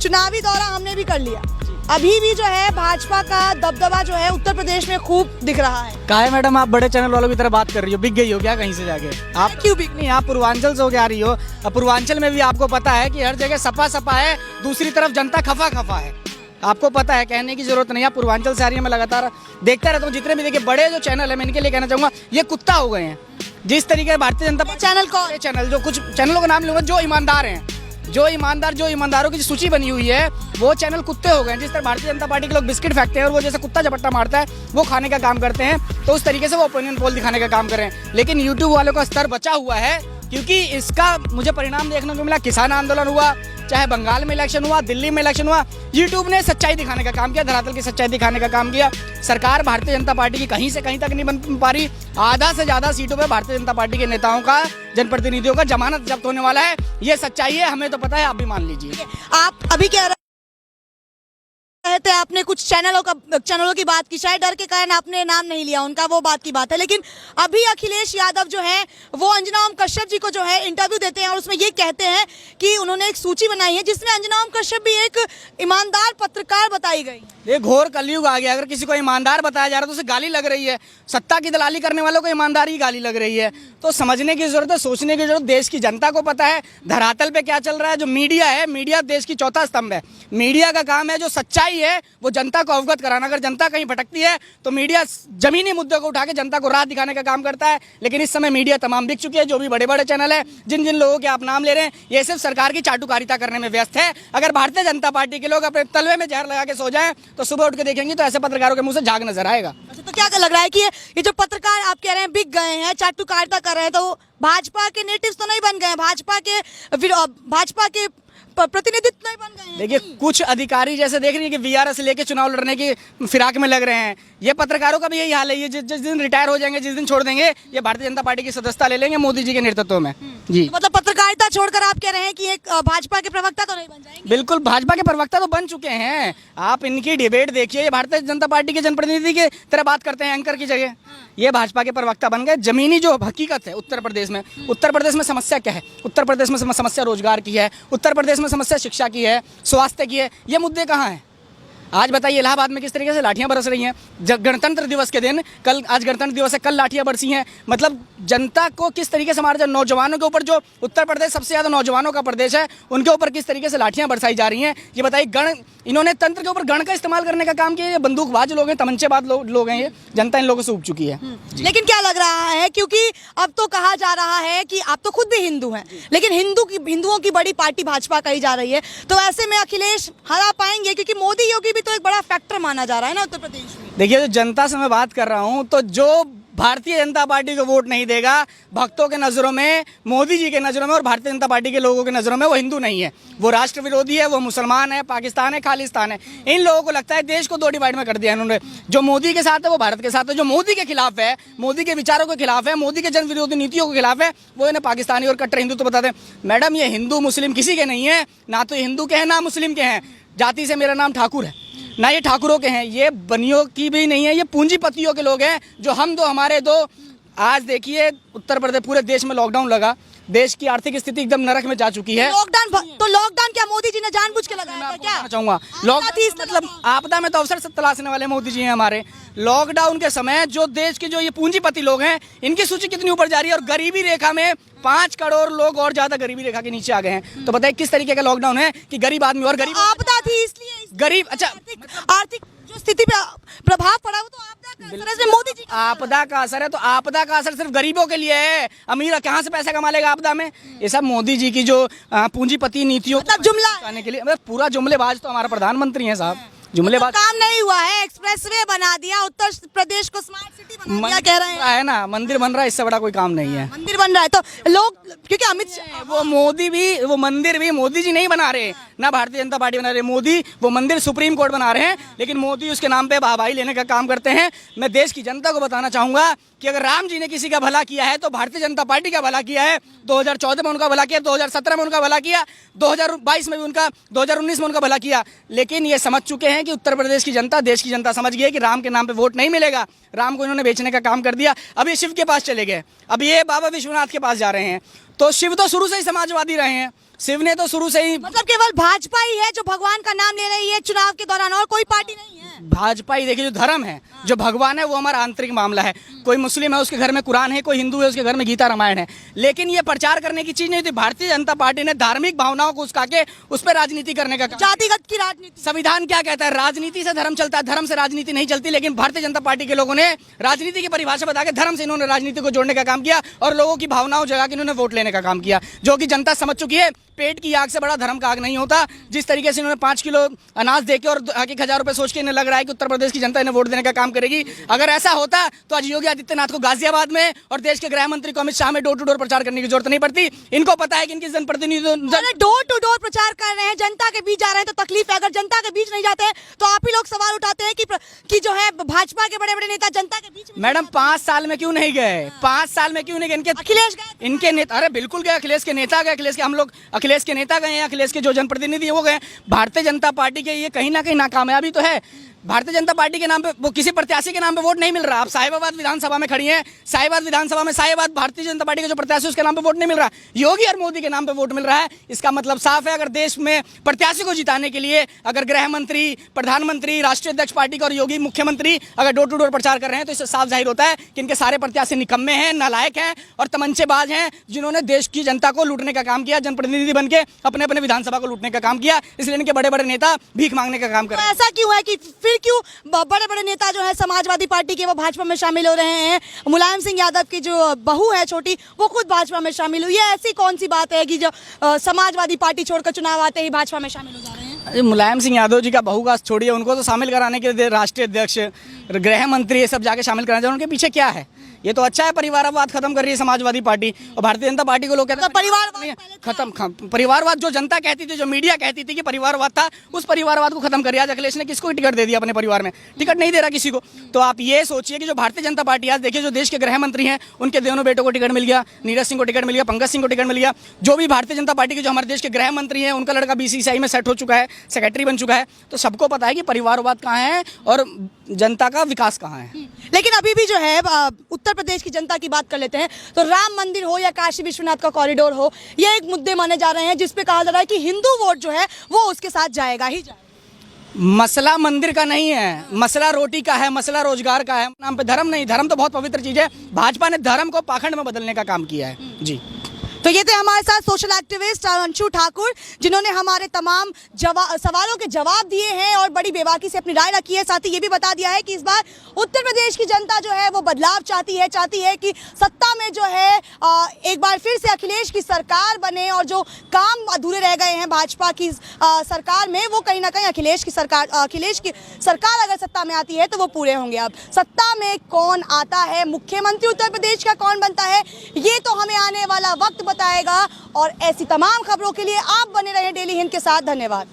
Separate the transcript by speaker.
Speaker 1: चुनावी दौरा हमने भी कर लिया। अभी भी जो है भाजपा का दबदबा जो है उत्तर प्रदेश में खूब दिख रहा है।
Speaker 2: कहा है मैडम, आप बड़े चैनल वालों की तरह बात कर रही हो, बिक गई हो क्या कहीं से जाके? आप
Speaker 1: क्यों बिक
Speaker 2: नहीं, आप पूर्वांचल से होके आ रही हो। अब पूर्वांचल में भी आपको पता है कि हर जगह सपा सपा है, दूसरी तरफ जनता खफा खफा है। आपको पता है, कहने की जरूरत नहीं। आप पूर्वांचल से आ रही है, मैं लगातार देखता रहता हूँ जितने भी देखिए बड़े जो चैनल है, मैं इनके लिए कहना चाहूँगा ये कुत्ता हो गए हैं। जिस तरीके भारतीय जनता पार्टी
Speaker 1: चैनल कौन?
Speaker 2: चैनल जो कुछ चैनलों का नाम लूंगा, जो ईमानदार हैं, जो ईमानदारों की सूची बनी हुई है, वो चैनल कुत्ते हो गए हैं। जिस तरह भारतीय जनता पार्टी के लोग बिस्किट फेंकते हैं और वो जैसे कुत्ता झपट्टा मारता है वो खाने का काम करते हैं, तो उस तरीके से वो ओपिनियन पोल दिखाने का काम कर रहे हैं। लेकिन यूट्यूब वालों का स्तर बचा हुआ है, क्योंकि इसका मुझे परिणाम देखने को मिला। किसान आंदोलन हुआ, चाहे बंगाल में इलेक्शन हुआ, दिल्ली में इलेक्शन हुआ, यूट्यूब ने सच्चाई दिखाने का काम किया, धरातल की सच्चाई दिखाने का काम किया। सरकार भारतीय जनता पार्टी की कहीं से कहीं तक नहीं बन पा रही। आधा से ज्यादा सीटों पे भारतीय जनता पार्टी के नेताओं का, जनप्रतिनिधियों का जमानत जब्त होने वाला है। ये सच्चाई है, हमें तो पता है, आप भी मान लीजिए।
Speaker 1: आप अभी कह रहे थे आपने कुछ चैनलों की बात की, शायद डर के कारण आपने नाम नहीं लिया उनका, वो बात की बात है। लेकिन अभी अखिलेश यादव जो है वो अंजना ओम कश्यप जी को जो है इंटरव्यू देते हैं और उसमें ये कहते हैं कि उन्होंने एक सूची बनाई है जिसमें अंजना ओम कश्यप भी एक ईमानदार पत्रकार बताई गई।
Speaker 2: ये घोर कलयुग आ गया। अगर किसी को ईमानदार बताया जा रहा है तो उसे गाली लग रही है। सत्ता की दलाली करने वालों को ईमानदारी की गाली लग रही है। तो समझने की जरूरत है, सोचने की जरूरत। देश की जनता को पता है धरातल पे क्या चल रहा है। जो मीडिया है, मीडिया देश की चौथा स्तंभ है। मीडिया का काम है जो सच्चाई है वो जनता को अवगत कराना। अगर जनता कहीं भटकती है तो मीडिया जमीनी मुद्दों को उठा के जनता को राह दिखाने का काम करता है। लेकिन इस समय मीडिया तमाम बिक चुकी है। जो भी बड़े बड़े चैनल है, जिन जिन लोगों के आप नाम ले रहे हैं, ये सिर्फ सरकार की चाटुकारिता करने में व्यस्त है। अगर भारतीय जनता पार्टी के लोग अपने तलवे में जहर लगा के सो जाएं तो सुबह उठ के देखेंगे तो ऐसे पत्रकारों के मुंह से झाग नजर आएगा।
Speaker 1: अच्छा, तो क्या लग रहा है कि ये जो पत्रकार आप कह रहे हैं बिक गए हैं, चाटुकारिता कर रहे हैं, तो भाजपा के नेटिव्स तो नहीं बन गए हैं, भाजपा के प्रतिनिधित्व नहीं बन गए हैं?
Speaker 2: देखिए, कुछ अधिकारी जैसे देख रही है कि वीआरएस लेके चुनाव लड़ने की फिराक में लग रहे हैं। ये पत्रकारों का भी यही हाल है। ये जिस दिन रिटायर हो जाएंगे, जिस दिन छोड़ देंगे, ये भारतीय जनता पार्टी की सदस्यता ले लेंगे मोदी जी के नेतृत्व में। जी,
Speaker 1: तो मतलब पत्रकारिता छोड़कर आप कह रहे हैं कि एक भाजपा के प्रवक्ता तो नहीं बन जाएंगे?
Speaker 2: बिल्कुल, भाजपा के प्रवक्ता तो बन चुके हैं। आप इनकी डिबेट देखिए, ये भारतीय जनता पार्टी के जनप्रतिनिधि की तरह बात करते हैं एंकर की जगह। ये भाजपा के प्रवक्ता बन गए। जमीनी जो हकीकत है उत्तर प्रदेश में समस्या क्या है? उत्तर प्रदेश में समस्या रोजगार की है, उत्तर प्रदेश में समस्या शिक्षा की है, स्वास्थ्य की है। ये मुद्दे कहाँ हैं? आज बताइए, इलाहाबाद में किस तरीके से लाठियां बरस रही हैं। गणतंत्र दिवस के दिन, आज गणतंत्र दिवस है, कल लाठियां बरसी हैं। मतलब जनता को किस तरीके से हमारे नौजवानों के ऊपर, जो उत्तर प्रदेश सबसे ज़्यादा नौजवानों का प्रदेश है, उनके ऊपर किस तरीके से लाठियां बरसाई जा रही हैं। ये बताइए, इन्होंने तंत्र के ऊपर गण का इस्तेमाल करने का काम किया। ये बंदूकबाज लोग हैं, तमंचेबाज लोग हैं। ये जनता इन लोगों से ऊब चुकी है।
Speaker 1: लेकिन क्या लग रहा है, क्योंकि अब तो कहा जा रहा है कि आप तो खुद भी हिंदू हैं, लेकिन हिंदुओं की बड़ी पार्टी भाजपा कही जा रही है, तो ऐसे में अखिलेश हरा पाएंगे? क्योंकि मोदी योगी भी तो एक बड़ा फैक्टर माना जा रहा है ना उत्तर प्रदेश में।
Speaker 2: देखिए, जो जनता से मैं बात कर रहा हूँ, तो जो भारतीय जनता पार्टी को वोट नहीं देगा, भक्तों के नज़रों में, मोदी जी के नज़रों में और भारतीय जनता पार्टी के लोगों के नज़रों में, वो हिंदू नहीं है, वो राष्ट्र विरोधी है, वो मुसलमान है, पाकिस्तान है, खालिस्तान है। इन लोगों को लगता है देश को दो डिवाइड में कर दिया इन्होंने। जो मोदी के साथ है वो भारत के साथ है, जो मोदी के खिलाफ है, मोदी के विचारों के खिलाफ है, मोदी के जन विरोधी नीतियों के खिलाफ है, वो इन्हें पाकिस्तानी और कट्टर हिंदू तो बताते हैं। मैडम, ये हिंदू मुस्लिम किसी के नहीं है, ना तो हिंदू के हैं ना मुस्लिम के हैं। जाति से मेरा नाम ठाकुर है, ना ये ठाकुरों के हैं, ये बनियों की भी नहीं है, ये पूंजीपतियों के लोग हैं। जो हम दो हमारे दो। आज देखिए, उत्तर प्रदेश, पूरे देश में लॉकडाउन लगा, देश की आर्थिक स्थिति एकदम नरक में जा चुकी है।
Speaker 1: लॉकडाउन क्या मोदी जी ने जानबूझ के लगाया था क्या?
Speaker 2: चाहूंगा लॉकडाउन मतलब आपदा में तो अवसर से तलाशने वाले मोदी जी हैं हमारे। लॉकडाउन के समय जो देश के जो ये पूंजीपति लोग हैं, इनकी सूची कितनी ऊपर जा रही है, और गरीबी रेखा में 5 करोड़ लोग और ज्यादा गरीबी रेखा के नीचे आ गए हैं। तो बताइए किस तरीके का लॉकडाउन है कि गरीब आदमी और गरीब
Speaker 1: आपदा थी इसलिए
Speaker 2: गरीब। अच्छा,
Speaker 1: आर्थिक जो स्थिति पे प्रभाव पड़ा वो तो आपदा का असर है, मोदी जी
Speaker 2: आपदा का असर है। तो आपदा का असर सिर्फ गरीबों के लिए है, अमीर कहाँ से पैसा कमा लेगा आपदा में? ये सब मोदी जी की जो पूंजीपति नीतियों
Speaker 1: मतलब जुमला
Speaker 2: आने के लिए। पूरा जुमलेबाज तो हमारा प्रधानमंत्री है साहब। जुमलेबाज
Speaker 1: काम नहीं हुआ है, एक्सप्रेसवे बना दिया, उत्तर प्रदेश को स्मार्ट सिटी बना दिया, कह रहे हैं
Speaker 2: है ना, मंदिर बन रहा है, इससे बड़ा कोई काम नहीं है।
Speaker 1: मंदिर बन रहा है तो लोग, क्योंकि अमित शाह,
Speaker 2: वो मंदिर भी मोदी जी नहीं बना रहे, ना भारतीय जनता पार्टी बना रही। मोदी वो मंदिर सुप्रीम कोर्ट बना रहे हैं, लेकिन मोदी उसके नाम पे वाहवाही लेने का काम करते हैं। मैं देश की जनता को बताना चाहूंगा कि अगर राम जी ने किसी का भला किया है तो भारतीय जनता पार्टी का भला किया है। 2014 में उनका भला किया, 2017 में उनका भला किया, 2022 में भी उनका, 2019 में उनका भला किया। लेकिन ये समझ चुके हैं कि उत्तर प्रदेश की जनता, देश की जनता समझ गई है कि राम के नाम पे वोट नहीं मिलेगा। राम को इन्होंने बेचने का काम कर दिया। अब ये शिव के पास चले गए, अब ये बाबा विश्वनाथ के पास जा रहे हैं। तो शिव तो शुरू से ही समाजवादी रहे हैं, शिव ने तो शुरू से ही,
Speaker 1: मतलब केवल भाजपा ही है जो भगवान का नाम ले रही है चुनाव के दौरान, और कोई पार्टी नहीं है?
Speaker 2: भाजपा ही देखिए, जो धर्म है, जो भगवान है, वो हमारा आंतरिक मामला है। कोई मुस्लिम है उसके घर में कुरान है, कोई हिंदू है उसके घर में गीता रामायण है। लेकिन ये प्रचार करने की चीज नहीं थी। भारतीय जनता पार्टी ने धार्मिक भावनाओं को उस्का के उस पर राजनीति करने का काम।
Speaker 1: जातिगत की राजनीति।
Speaker 2: संविधान क्या कहता है? राजनीति से धर्म चलता है, धर्म से राजनीति नहीं चलती। लेकिन भारतीय जनता पार्टी के लोगों ने राजनीति की परिभाषा बता के धर्म से इन्होंने राजनीति को जोड़ने का काम किया और लोगों की भावनाओं जगा के इन्होंने वोट लेने का काम किया, जो कि जनता समझ चुकी है। पेट की आग से बड़ा धर्म का आग नहीं होता। जिस तरीके से इन्होंने 5 किलो अनाज देके और 1000 रुपए सोच के इन्हें लग रहा है कि उत्तर प्रदेश की जनता इन्हें वोट देने का काम करेगी, अगर ऐसा होता तो आज योगी आदित्यनाथ को गाजियाबाद में और देश के गृह मंत्री को अमित शाह में डोर टू डोर प्रचार करने की जरूरत नहीं पड़ती। इनको पता है कि इनकी जनप्रतिनिधि
Speaker 1: डोर टू डोर प्रचार कर रहे हैं, जनता के बीच जा रहे हैं तो तकलीफ है। अगर जनता के बीच नहीं जाते हैं तो आप ही लोग सवाल उठाते हैं कि जो है भाजपा के बड़े बड़े नेता जनता के बीच में।
Speaker 2: मैडम 5 साल में क्यों नहीं गए? 5 साल में क्यों नहीं गए? इनके
Speaker 1: अखिलेश गए,
Speaker 2: इनके नेता, अरे बिल्कुल गए। अखिलेश के नेता गए, अखिलेश के हम लोग अखिलेश के नेता गए हैं, अखिलेश के जो जनप्रतिनिधि है वो गए। भारतीय जनता पार्टी के ये कहीं ना कहीं नाकामयाबी तो है। भारतीय जनता पार्टी के नाम पे वो किसी प्रत्याशी के नाम पे वोट नहीं मिल रहा। आप साहिबाबाद विधानसभा में खड़ी हैं, साहिबाबाद विधानसभा में साहिबाबाद भारतीय जनता पार्टी के जो प्रत्याशी उसके नाम पे वोट नहीं मिल रहा, योगी और मोदी के नाम पे वोट मिल रहा है। इसका मतलब साफ है, अगर देश में प्रत्याशी को जिताने के लिए अगर गृह मंत्री, प्रधानमंत्री, राष्ट्रीय अध्यक्ष पार्टी का और योगी मुख्यमंत्री अगर डोर टू डोर प्रचार कर रहे हैं तो इससे साफ जाहिर होता है कि इनके सारे प्रत्याशी निकम्मे हैं, नालायक हैं और तमंचेबाज हैं, जिन्होंने देश की जनता को लूटने का काम किया, जनप्रतिनिधि बन के अपने अपने विधानसभा को लूटने का काम किया। इसलिए इनके बड़े बड़े नेता भीख मांगने का काम कर रहे हैं।
Speaker 1: ऐसा क्यों है कि फिर क्यों बड़े बड़े नेता जो है समाजवादी पार्टी के वो भाजपा में शामिल हो रहे हैं? मुलायम सिंह यादव की जो बहू है छोटी, वो खुद भाजपा में शामिल हुई है। ऐसी कौन सी बात है कि जो समाजवादी पार्टी छोड़कर चुनाव आते ही भाजपा में शामिल हो जा रहे हैं?
Speaker 2: अरे मुलायम सिंह यादव जी का बहू का छोड़िए, उनको तो शामिल कराने के लिए राष्ट्रीय अध्यक्ष, गृह मंत्री, ये सब जाके शामिल कराना चाहिए। उनके पीछे क्या है? ये तो अच्छा है, परिवारवाद खत्म कर रही है समाजवादी पार्टी। और भारतीय जनता पार्टी को लोग कहते हैं
Speaker 1: परिवारवाद
Speaker 2: खत्म, परिवारवाद जो जनता कहती थी, जो मीडिया कहती थी कि परिवारवाद था, उस परिवारवाद को खत्म करिए। आज अखिलेश ने किसको टिकट दे दिया? अपने परिवार में टिकट नहीं दे रहा किसी को। तो आप ये सोचिए कि जो भारतीय जनता पार्टी, आज देखिए जो देश के गृह मंत्री हैं उनके दोनों बेटों को टिकट मिल गया, नीरज सिंह को टिकट मिल गया, पंकज सिंह को टिकट मिल गया। जो भी भारतीय जनता पार्टी के जो हमारे देश के गृह मंत्री हैं उनका लड़का बीसीसीआई में सेट हो चुका है, सेक्रेटरी बन चुका है। तो सबको पता है कि परिवारवाद कहाँ है और जनता का विकास कहाँ है।
Speaker 1: लेकिन अभी भी जो है उत्तर प्रदेश की जनता की बात कर लेते हैं तो राम मंदिर हो या काशी विश्वनाथ का कॉरिडोर हो, ये एक मुद्दे माने जा रहे हैं जिसपे कहा जा रहा है कि हिंदू वोट जो है वो उसके साथ जाएगा ही जाएगा।
Speaker 2: मसला मंदिर का नहीं है, मसला रोटी का है, मसला रोजगार का है। नाम पे धर्म नहीं, धर्म तो बहुत पवित्र चीज है। भाजपा ने धर्म को पाखंड में बदलने का काम किया है जी।
Speaker 1: तो ये थे हमारे साथ सोशल एक्टिविस्ट अंशु ठाकुर, जिन्होंने हमारे तमाम सवालों के जवाब दिए हैं और बड़ी बेबाकी से अपनी राय रखी है। साथ ही ये भी बता दिया है कि इस बार उत्तर प्रदेश की जनता जो है वो बदलाव चाहती है कि सत्ता में जो है एक बार फिर से अखिलेश की सरकार बने और जो काम अधूरे रह गए हैं भाजपा की सरकार में, वो कहीं ना कहीं अखिलेश की सरकार अगर सत्ता में आती है तो वो पूरे होंगे। अब सत्ता में कौन आता है, मुख्यमंत्री उत्तर प्रदेश का कौन बनता है, ये तो हमें आने वाला वक्त बताएगा। और ऐसी तमाम खबरों के लिए आप बने रहें डेली हिंद के साथ। धन्यवाद।